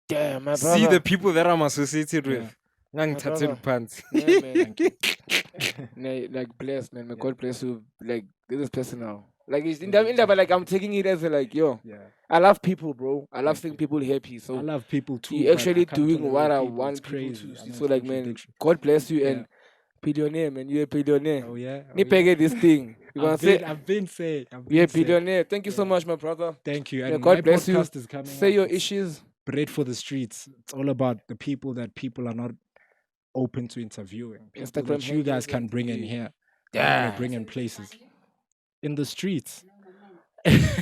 Speaker 3: Damn, my brother.
Speaker 5: See the people that I'm associated with.
Speaker 3: brother.
Speaker 5: Pants.
Speaker 3: Yeah, man. Like bless, man. May God bless you. Like this is personal. Like it's in that, but like I'm taking it as like I love people, bro. I love seeing people happy. So
Speaker 6: I love people too.
Speaker 3: you
Speaker 6: but
Speaker 3: actually
Speaker 6: I can't
Speaker 3: doing what
Speaker 6: tolerate
Speaker 3: I
Speaker 6: people.
Speaker 3: want
Speaker 6: It's
Speaker 3: people
Speaker 6: crazy.
Speaker 3: to
Speaker 6: I'm
Speaker 3: see.
Speaker 6: a
Speaker 3: So like, man,
Speaker 6: contradiction.
Speaker 3: God bless you
Speaker 6: Yeah.
Speaker 3: and billionaire, man. You're a billionaire.
Speaker 6: Oh yeah.
Speaker 3: Ni pege this thing. You gonna say?
Speaker 6: I've been saying.
Speaker 3: Yeah, billionaire. Thank you so much, my brother.
Speaker 6: Thank you.
Speaker 3: Yeah,
Speaker 6: And
Speaker 3: God
Speaker 6: my
Speaker 3: bless you.
Speaker 6: podcast is coming
Speaker 3: Say
Speaker 6: up.
Speaker 3: your
Speaker 6: It's
Speaker 3: issues.
Speaker 6: Bread for the streets. It's all about the people that people are not open to interviewing. People
Speaker 3: Instagram
Speaker 6: that you guys
Speaker 3: handles
Speaker 6: can
Speaker 3: and
Speaker 6: bring in
Speaker 3: yeah.
Speaker 6: here.
Speaker 3: Yeah.
Speaker 6: Bring in places. In the streets.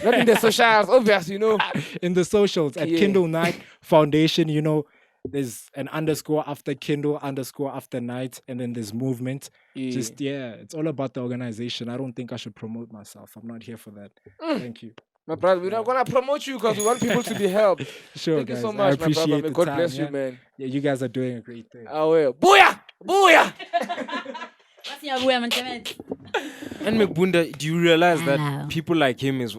Speaker 3: Not in the socials, obvious, you know.
Speaker 6: In the socials. At
Speaker 3: Yeah.
Speaker 6: Kindle Night Foundation, you know, there's an underscore after Kindle, underscore after night, and then there's movement.
Speaker 3: Yeah.
Speaker 6: It's all about the organization. I don't think I should promote myself. I'm not here for that. Thank you.
Speaker 3: My brother, we're not gonna promote you because we want people to be helped.
Speaker 6: Sure,
Speaker 3: Thank
Speaker 6: guys.
Speaker 3: you so
Speaker 6: I
Speaker 3: much, my brother.
Speaker 6: appreciate
Speaker 3: May
Speaker 6: the
Speaker 3: God
Speaker 6: time,
Speaker 3: bless
Speaker 6: yeah?
Speaker 3: you, man.
Speaker 6: Yeah, you guys are doing a great thing.
Speaker 3: I will. Booyah! Booyah!
Speaker 5: And Mbunda, do you realize
Speaker 4: Hello.
Speaker 5: that people like him is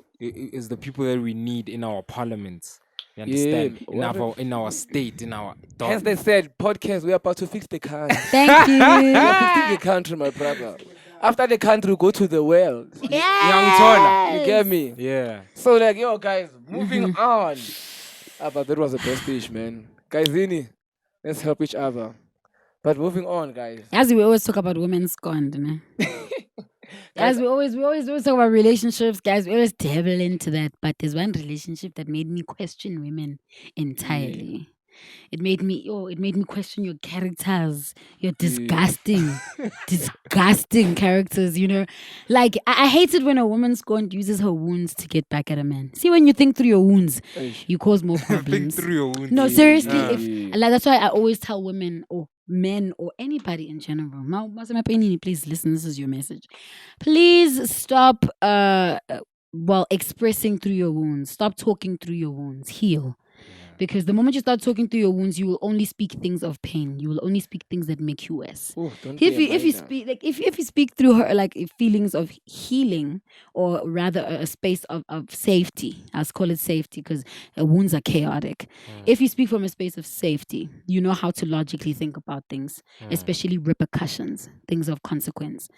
Speaker 5: the people that we need in our parliaments? You understand?
Speaker 3: Yeah,
Speaker 5: In our state, in our
Speaker 3: Hence they said, podcast, we're about to fix the country.
Speaker 4: Thank you.
Speaker 3: We're fixing the country, my brother. After the country, we go to the world.
Speaker 4: Yes.
Speaker 3: You get me?
Speaker 5: Yeah.
Speaker 3: So, like, yo, guys, moving on. But that was the best speech, man. Guys, Zini, let's help each other. But moving on, guys.
Speaker 4: As we always talk about women scorned, man. As we always talk about relationships, guys. We always dabble into that. But there's one relationship that made me question women entirely. It made me question your characters, your disgusting characters, you know. Like, I hate it when a woman scorned uses her wounds to get back at a man. See, when you think through your wounds, you cause more problems.
Speaker 5: Think through your wounds.
Speaker 4: No, seriously, like, that's why I always tell women or men or anybody in general, please listen, this is your message. Please stop expressing through your wounds. Stop talking through your wounds. Heal. Because the moment you start talking through your wounds, you will only speak things of pain. You will only speak things that make you worse.
Speaker 3: Ooh,
Speaker 4: If you speak through her like feelings of healing, or rather a space of safety, I'll call it safety because wounds are chaotic. If you speak from a space of safety, you know how to logically think about things, especially repercussions, things of consequence.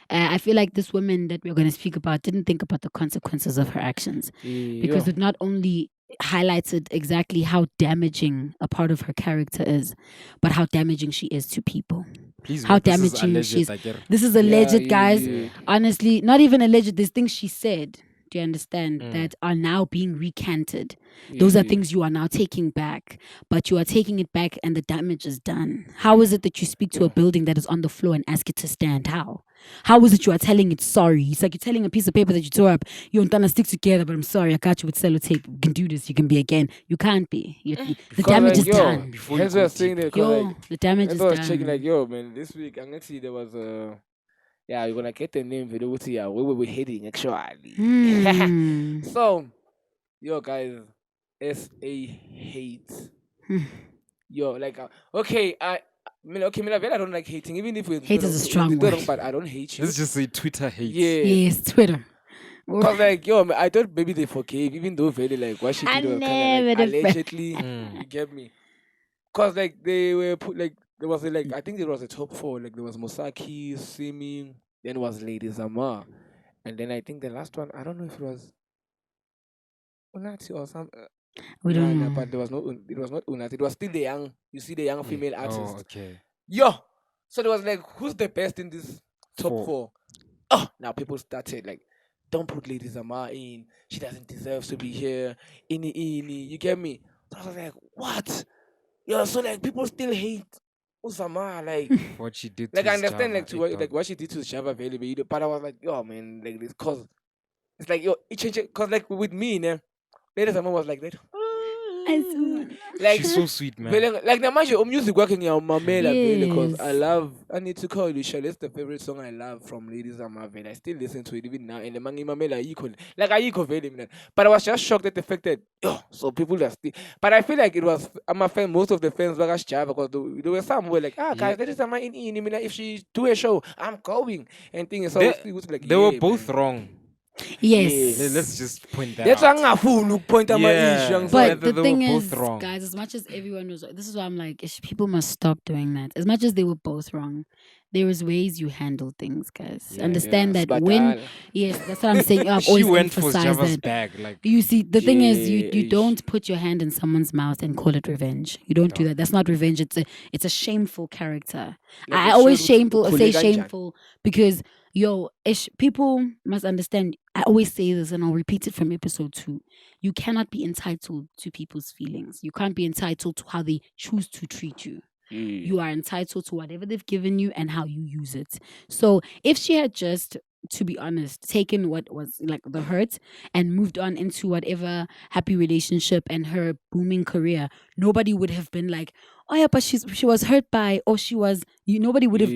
Speaker 4: I feel like this woman that we're going to speak about didn't think about the consequences of her actions, because it not only highlighted exactly how damaging a part of her character is, but how damaging she is to people.
Speaker 5: Please,
Speaker 4: How
Speaker 5: this is
Speaker 4: damaging
Speaker 5: alleged,
Speaker 4: she is.
Speaker 5: I get it.
Speaker 4: This is alleged, guys.
Speaker 3: Yeah.
Speaker 4: Honestly, not even alleged. There's things she said, do you understand, that are now being recanted. Those are things you are now taking back, but you are taking it back and the damage is done. How is it that you speak to a building that is on the floor and ask it to stand? How is it you are telling it sorry? It's like you're telling a piece of paper that you tore up, you don't want to stick together, but I'm sorry, I got you with sellotape. You can do this, you can be again. You can't be. The damage is done.
Speaker 3: Hence we are saying that.
Speaker 4: The damage is
Speaker 3: I was
Speaker 4: done.
Speaker 3: checking, like, yo, man, this week, I'm going to see there was a... Yeah, you're going to get the name video with you. Where we're heading, actually. So, yo, guys, SA hate. Yo, like, I don't like hating. Even if we
Speaker 4: Hate is a strong word.
Speaker 3: But I don't hate you.
Speaker 5: Let's just say Twitter hate.
Speaker 3: Yeah.
Speaker 4: Yes, Twitter.
Speaker 3: Because, like, yo, man, I thought maybe they forgave, even though really, like, what she
Speaker 4: I
Speaker 3: did was kind
Speaker 4: never
Speaker 3: of, like,
Speaker 4: did.
Speaker 3: allegedly. You get me? Because, like, they were put, like, there was, like, I think there was a top 4. Like, there was Mosaki, Simi, then was Lady Zamar. And then I think the last one, I don't know if it was Unati or something.
Speaker 4: We don't know.
Speaker 3: But it was not Unati. It was still the young, you see the young female artist.
Speaker 5: Oh, okay.
Speaker 3: Yo! So there was like, who's the best in this top 4? Oh, now people started like, don't put Lady Zamar in. She doesn't deserve to be here. Ini. You get me? So I was like, what? Yo, so like people still hate Zamar, like
Speaker 5: What she did.
Speaker 3: like
Speaker 5: to
Speaker 3: I understand
Speaker 5: Java,
Speaker 3: like what she did to Java Valley, but I was like, yo, man, like this, cause it's like, yo, it changed, cause like with me, né, Lady Zamar was like that. Like
Speaker 5: she's so sweet, man.
Speaker 3: Like now, mind you, music working in my mail, because
Speaker 4: Yes.
Speaker 3: I need to call you. That's the favorite song I love from Lady Zamar. I still listen to it even now. And the man in my mail, I equal man. But I was just shocked at the fact that so people are still. But I feel like it was. I'm a fan. Most of the fans were Java because there were some who were like, guys, Lady Zamar in. If she do a show, I'm going and things. So it was like
Speaker 5: They were both wrong.
Speaker 4: Yes.
Speaker 5: Let's just point that
Speaker 3: That's
Speaker 5: out.
Speaker 3: why I'm fool. Point out my issue.
Speaker 4: But
Speaker 5: They
Speaker 4: the
Speaker 5: were
Speaker 4: thing
Speaker 5: both
Speaker 4: is,
Speaker 5: wrong.
Speaker 4: guys, as much as everyone was, this is why I'm like, people must stop doing that. As much as they were both wrong, there was ways you handle things, guys. Understand that when, yes, that's what I'm saying. I've
Speaker 5: She
Speaker 4: always
Speaker 5: went for
Speaker 4: emphasized
Speaker 5: Java's
Speaker 4: that.
Speaker 5: bag. Like,
Speaker 4: You see, the thing is, you
Speaker 3: Yes.
Speaker 4: don't put your hand in someone's mouth and call it revenge. You don't do that. That's not revenge. It's a shameful character.
Speaker 3: Like
Speaker 4: I
Speaker 3: it
Speaker 4: always
Speaker 3: showed
Speaker 4: say
Speaker 3: Kulega Njani.
Speaker 4: shameful because Yo, people must understand. I always say this and I'll repeat it from episode 2. You cannot be entitled to people's feelings. You can't be entitled to how they choose to treat you. You are entitled to whatever they've given you and how you use it. So if she had just, to be honest, taken what was like the hurt and moved on into whatever happy relationship and her booming career, nobody would have been like, oh yeah, but she was hurt by, or she was, nobody would have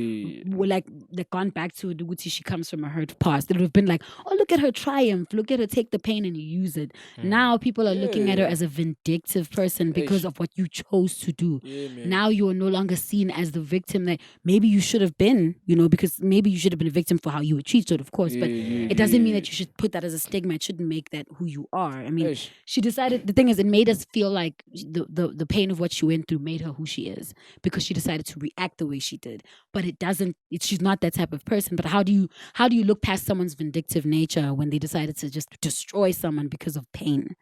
Speaker 4: like gone back to the Gucci. She comes from a hurt past. It would have been like, oh, look at her triumph, look at her take the pain and you use it. Now people are looking at her as a vindictive person because of what you chose to do. Now you are no longer seen as the victim that maybe you should have been, because maybe you should have been a victim for how you were treated, of course, but it doesn't mean that you should put that as a stigma. It shouldn't make that who you are. I mean, she decided, the thing is, it made us feel like the pain of what she went through made her who she is because she decided to react the way she did. But it doesn't, she's not that type of person. But how do you look past someone's vindictive nature when they decided to just destroy someone because of pain?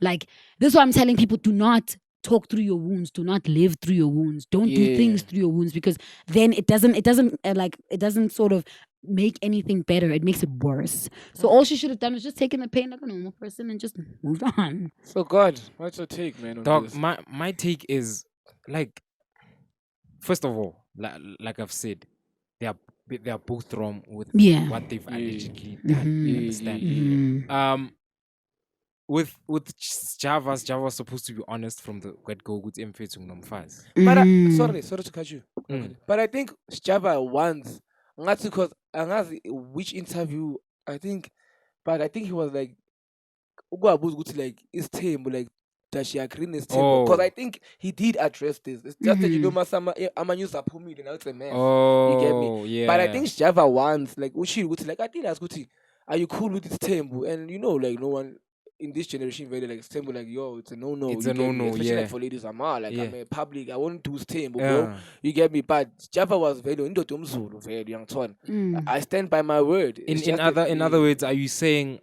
Speaker 4: Like, this is what I'm telling people: do not talk through your wounds, do not live through your wounds, don't do things through your wounds, because then it doesn't sort of make anything better. It makes it worse. So all she should have done was just taken the pain like a normal person and just moved on.
Speaker 3: So God, what's your take, man, on
Speaker 5: Dog,
Speaker 3: this?
Speaker 5: my take is like, first of all, like I've said, they are both wrong with what they've allegedly done. You understand? With Java was supposed to be honest from the get go with Mfetu Nomfaz.
Speaker 3: But sorry to cut you. But I think Java once, not because which interview I think, but I think he was like, like his team, like does she agree in his team? Because I think he did address this. It's just that Masama Amanyusa Pumi, and it's a mess. You get me?
Speaker 5: Yeah.
Speaker 3: But I think Java once, like Uchi would like, I think that's good. Are you cool with this team? And like no one in this generation very like stable, like yo, it's a no.
Speaker 5: It's
Speaker 3: you
Speaker 5: a
Speaker 3: get me?
Speaker 5: no-no,
Speaker 3: Especially
Speaker 5: yeah.
Speaker 3: like for ladies Zamar, like
Speaker 5: Yeah.
Speaker 3: I'm a public, I won't do stable,
Speaker 5: Yeah.
Speaker 3: bro. You get me? But Java was very very young ton. I stand by my word. It's
Speaker 5: In
Speaker 3: just
Speaker 5: other words, are you saying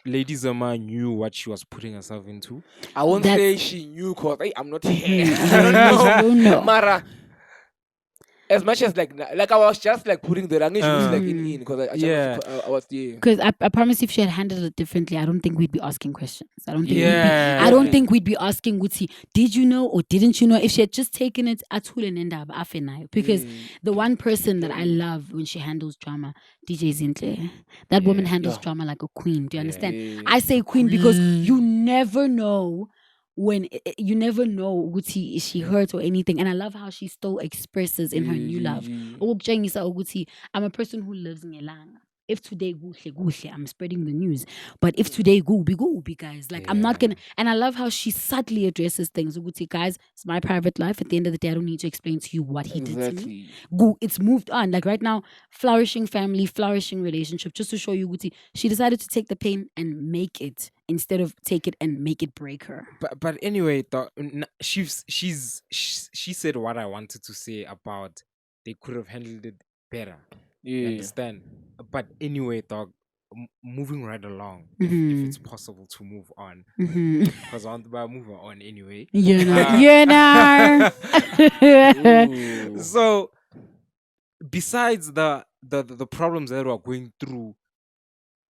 Speaker 5: Lady Zama knew what she was putting herself into?
Speaker 3: I won't say she knew because I'm not here. I don't know. Mara, as much as like I was just like putting the language like in because I was there.
Speaker 4: Because I promise if she had handled it differently, I don't think we'd be asking questions. I don't think we'd be asking Guti, did you know or didn't you know? If she had just taken it atul and enda afenai. Because the one person that I love when she handles drama, DJ Zintle. That woman handles drama like a queen. Do you understand? I say queen because you never know when you never know Guti, is she hurt or anything. And I love how she still expresses in her new love. I'm a person who lives in Elanga. If today guhle, I'm spreading the news. But if today go be guys. Like I'm not gonna. And I love how she subtly addresses things. Uguti, guys, it's my private life. At the end of the day, I don't need to explain to you what he did to me. Go, it's moved on. Like right now, flourishing family, flourishing relationship. Just to show you, Uguti, she decided to take the pain and make it instead of take it and make it break her.
Speaker 5: But anyway, she said what I wanted to say about they could have handled it better. You understand? But anyway, dog, moving right along, if it's possible to move on, because I want to move on anyway. So, besides the problems that we're going through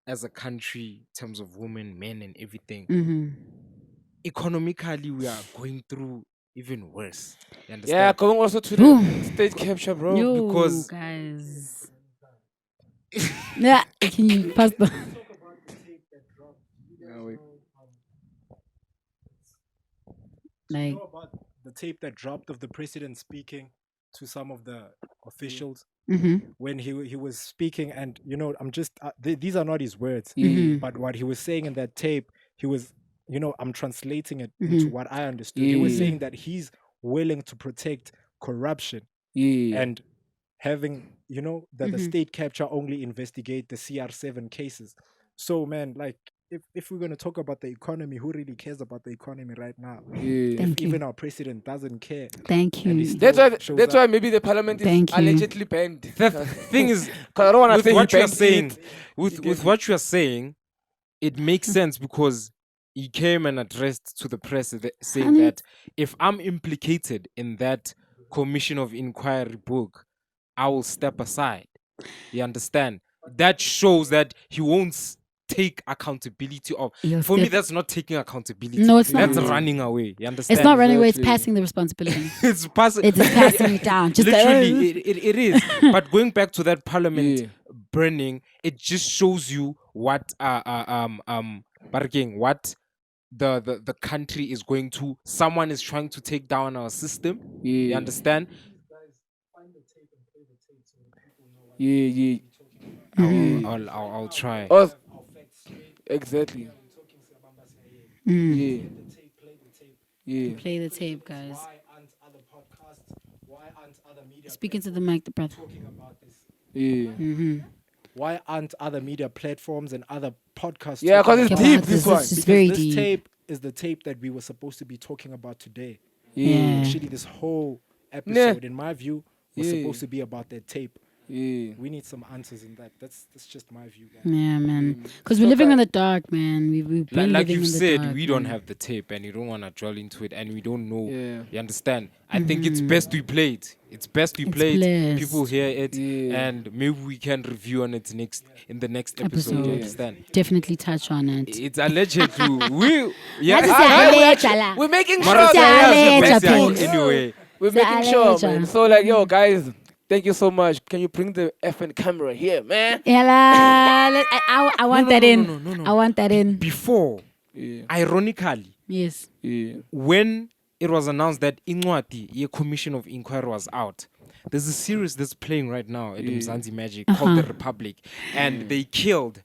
Speaker 5: as a country in terms of women, men, and everything, economically we are going through even worse. You understand?
Speaker 3: Yeah, going also to the state capture, bro.
Speaker 5: Because
Speaker 4: guys. Yeah, can you pass the
Speaker 6: like about the tape that dropped of the president speaking to some of the officials when he was speaking, and I'm just these are not his words, but what he was saying in that tape, he was I'm translating it into what I understood. He was saying that he's willing to protect corruption and having that the state capture only investigate the CR7 cases. So man, like if we're going to talk about the economy, who really cares about the economy right now? If even our president doesn't care.
Speaker 4: Thank you.
Speaker 3: That's why maybe the parliament is allegedly banned.
Speaker 5: The thing is,
Speaker 3: I don't want to say
Speaker 5: what you're saying, with what you're saying, it makes sense because he came and addressed to the press saying that if I'm implicated in that commission of inquiry book, I will step aside. You understand? that shows that he won't take accountability of. For me, that's not taking accountability.
Speaker 4: No, it's not.
Speaker 5: That's running away. You understand?
Speaker 4: It's not running away. It's passing the responsibility.
Speaker 5: It's passing.
Speaker 4: It's passing it down. Just
Speaker 5: literally, it is. But going back to that parliament burning, it just shows you what what the country is going to. Someone is trying to take down our system. You understand?
Speaker 3: Yeah.
Speaker 5: I'll try.
Speaker 3: Oh, exactly. Yeah.
Speaker 4: Play the tape, guys.
Speaker 6: Why aren't other podcasts? Why aren't other media
Speaker 4: Speaking to the mic, the brother.
Speaker 6: talking about this?
Speaker 3: Yeah.
Speaker 6: Why aren't other media platforms and other podcasts?
Speaker 3: Yeah, because it's
Speaker 4: Talking
Speaker 3: deep.
Speaker 4: about
Speaker 3: This one.
Speaker 4: It's very
Speaker 6: this
Speaker 4: deep.
Speaker 6: tape is the tape that we were supposed to be talking about today.
Speaker 4: Yeah.
Speaker 6: Actually, this whole episode, in my view, was supposed to be about that tape.
Speaker 3: Yeah.
Speaker 6: We need some answers in that. That's just my view, guys.
Speaker 4: Yeah, man. Because we're living in the dark, man. We've been
Speaker 5: Like
Speaker 4: living
Speaker 5: you
Speaker 4: in the
Speaker 5: said,
Speaker 4: dark,
Speaker 5: we don't
Speaker 4: man.
Speaker 5: have the tape and you don't want to dwell into it and we don't know.
Speaker 3: Yeah.
Speaker 5: You understand? I think it's best we play it. It's best we play it.
Speaker 4: blessed.
Speaker 5: People hear it
Speaker 3: Yeah.
Speaker 5: and maybe we can review on it in the next episode. You understand?
Speaker 4: Definitely touch on it.
Speaker 5: It's alleged to
Speaker 3: We're making sure.
Speaker 5: Mara-
Speaker 4: Alleged,
Speaker 5: Yeah,
Speaker 4: please.
Speaker 5: anyway.
Speaker 3: We're
Speaker 4: It's
Speaker 3: making sure,
Speaker 4: alleged.
Speaker 3: man. So, like, yo, guys, thank you so much. Can you bring the effing camera here, man?
Speaker 4: I want that in.
Speaker 5: No.
Speaker 4: I want that in.
Speaker 5: Before,
Speaker 3: Yeah.
Speaker 5: ironically,
Speaker 4: Yes.
Speaker 3: Yeah.
Speaker 5: when it was announced that Inwati, a commission of inquiry was out, there's a series that's playing right now at Mzansi Magic called The Republic, and they killed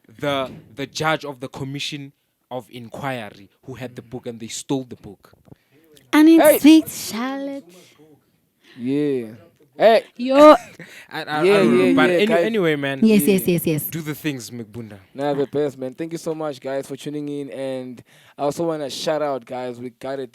Speaker 5: the judge of the commission of inquiry who had the book, and they stole the book.
Speaker 4: And it's
Speaker 3: Hey.
Speaker 4: sweet Charlotte.
Speaker 3: Yeah. Hey.
Speaker 4: Yo.
Speaker 5: I don't know, but
Speaker 3: guys.
Speaker 5: anyway, man,
Speaker 4: Yes.
Speaker 5: do the things, Mbunda.
Speaker 3: Nah, the best, man. Thank you so much, guys, for tuning in. And I also want to shout out, guys. We got our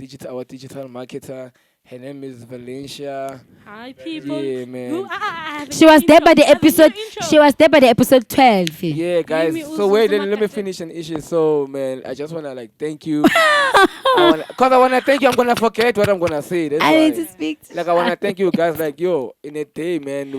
Speaker 3: digital marketer. Her name is Valencia.
Speaker 7: Hi, people.
Speaker 3: Yeah, man.
Speaker 7: You are
Speaker 4: She was there by the
Speaker 7: Have a new
Speaker 4: episode.
Speaker 7: intro.
Speaker 4: She was there by the episode 12.
Speaker 3: Yeah, guys.
Speaker 7: me
Speaker 3: So
Speaker 7: also
Speaker 3: wait,
Speaker 7: some
Speaker 3: let me
Speaker 7: marketer.
Speaker 3: finish an issue. So, man, I just want to thank you. Because I want to thank you. I'm going to forget what I'm going to say. That's
Speaker 4: I
Speaker 3: why.
Speaker 4: need to speak to
Speaker 3: Like, I want to thank you guys. Like, yo, in a day, man,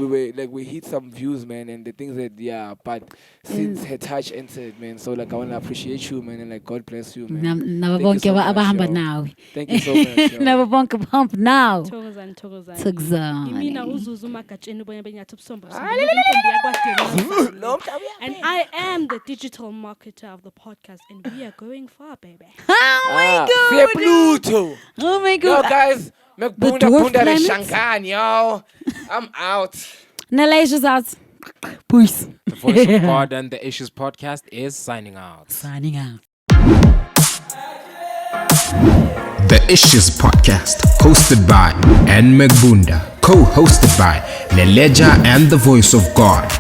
Speaker 3: we hit some views, man, and the things that, but since her touch entered, man, so, like, I want to appreciate you, man, and, like, God bless you, man.
Speaker 4: Never
Speaker 3: Thank you so much,
Speaker 4: abahamba
Speaker 3: yo.
Speaker 4: now.
Speaker 3: Thank you so much, yo.
Speaker 4: Never bonke bump now.
Speaker 7: Thokozani.
Speaker 4: Thokozani.
Speaker 7: Imina uzuzu magatsheni bonye benyathi ubusombo busombo. Intombi yakwadeni. And I am the digital marketer of the podcast, and we are going far, baby.
Speaker 3: Say Pluto.
Speaker 4: Oh my
Speaker 3: Yo,
Speaker 4: God.
Speaker 3: guys,
Speaker 4: dwarf
Speaker 3: Bunda
Speaker 4: planet?
Speaker 3: Shankan, yo. I'm out.
Speaker 4: Nalasia's out. Peace.
Speaker 5: The voice of God and the Ishes Podcast is signing out.
Speaker 4: Signing out.
Speaker 2: The Ishes Podcast, hosted by Mbunda, co-hosted by Leleja and the Voice of God.